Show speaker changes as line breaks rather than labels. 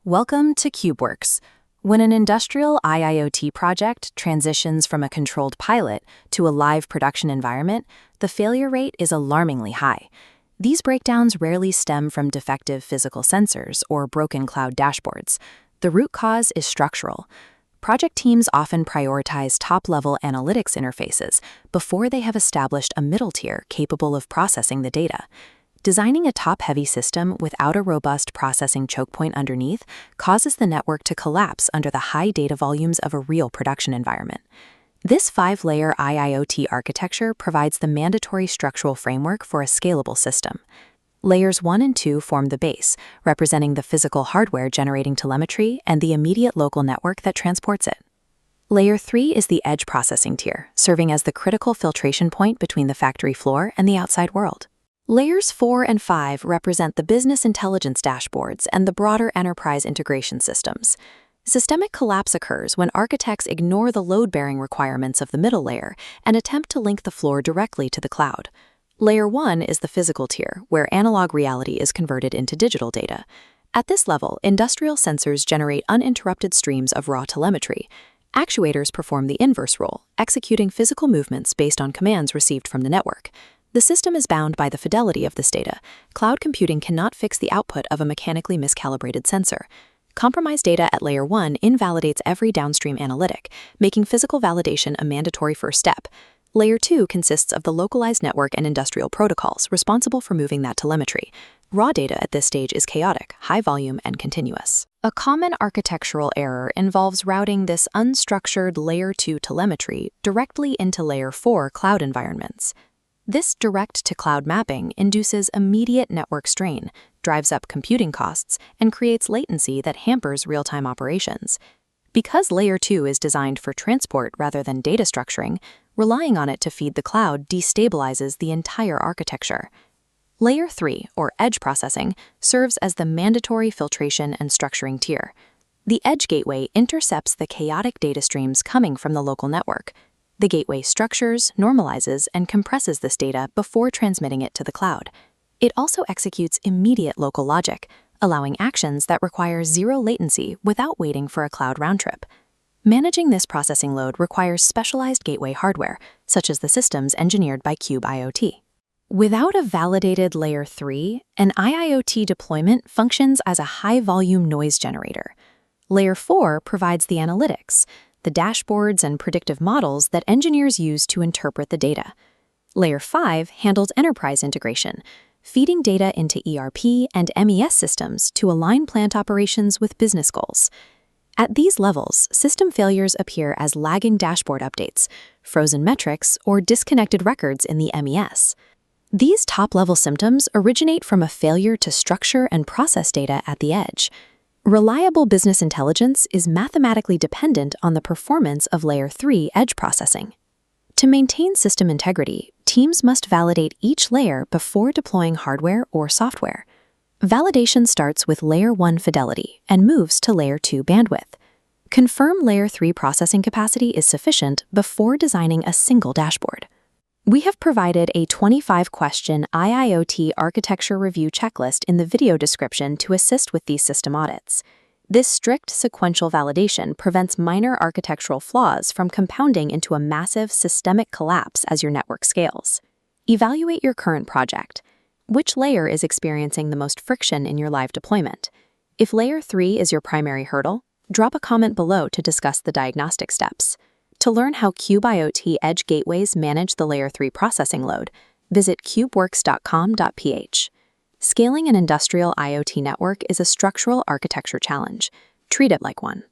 Welcome to CubeWorks. When an industrial IIoT project transitions from a controlled pilot to a live production environment, the failure rate is alarmingly high. These breakdowns rarely stem from defective physical sensors or broken cloud dashboards. The root cause is structural. Project teams often prioritize top-level analytics interfaces before they have established a middle tier capable of processing the data. Designing a top-heavy system without a robust processing choke point underneath causes the network to collapse under the high data volumes of a real production environment. This 5-layer IIoT architecture provides the mandatory structural framework for a scalable system. Layers 1 and 2 form the base, representing the physical hardware generating telemetry and the immediate local network that transports it. Layer 3 is the edge processing tier, serving as the critical filtration point between the factory floor and the outside world. Layers 4 and 5 represent the business intelligence dashboards and the broader enterprise integration systems. Systemic collapse occurs when architects ignore the load-bearing requirements of the middle layer and attempt to link the floor directly to the cloud. Layer 1 is the physical tier, where analog reality is converted into digital data. At this level, industrial sensors generate uninterrupted streams of raw telemetry. Actuators perform the inverse role, executing physical movements based on commands received from the network. The system is bound by the fidelity of this data. Cloud computing cannot fix the output of a mechanically miscalibrated sensor. Compromised data at Layer 1 invalidates every downstream analytic, making physical validation a mandatory first step. Layer 2 consists of the localized network and industrial protocols responsible for moving that telemetry. Raw data at this stage is chaotic, high volume, and continuous. A common architectural error involves routing this unstructured Layer 2 telemetry directly into Layer 4 cloud environments. This direct-to-cloud mapping induces immediate network strain, drives up computing costs, and creates latency that hampers real-time operations. Because Layer 2 is designed for transport rather than data structuring, relying on it to feed the cloud destabilizes the entire architecture. Layer 3, or edge processing, serves as the mandatory filtration and structuring tier. The edge gateway intercepts the chaotic data streams coming from the local network. The gateway structures, normalizes, and compresses this data before transmitting it to the cloud. It also executes immediate local logic, allowing actions that require zero latency without waiting for a cloud round trip. Managing this processing load requires specialized gateway hardware, such as the systems engineered by Cube IoT. Without a validated Layer 3, an IIoT deployment functions as a high-volume noise generator. Layer 4 provides the analytics, the dashboards and predictive models that engineers use to interpret the data. Layer 5 handles enterprise integration, feeding data into ERP and MES systems to align plant operations with business goals. At these levels, system failures appear as lagging dashboard updates, frozen metrics, or disconnected records in the MES. These top-level symptoms originate from a failure to structure and process data at the edge. Reliable business intelligence is mathematically dependent on the performance of Layer 3 edge processing. To maintain system integrity, teams must validate each layer before deploying hardware or software. Validation starts with Layer 1 fidelity and moves to Layer 2 bandwidth. Confirm Layer 3 processing capacity is sufficient before designing a single dashboard. We have provided a 25-question IIoT architecture review checklist in the video description to assist with these system audits. This strict sequential validation prevents minor architectural flaws from compounding into a massive systemic collapse as your network scales. Evaluate your current project. Which layer is experiencing the most friction in your live deployment? If Layer 3 is your primary hurdle, drop a comment below to discuss the diagnostic steps. To learn how Cube IoT edge gateways manage the Layer 3 processing load, visit cubeworks.com.ph. Scaling an industrial IoT network is a structural architecture challenge. Treat it like one.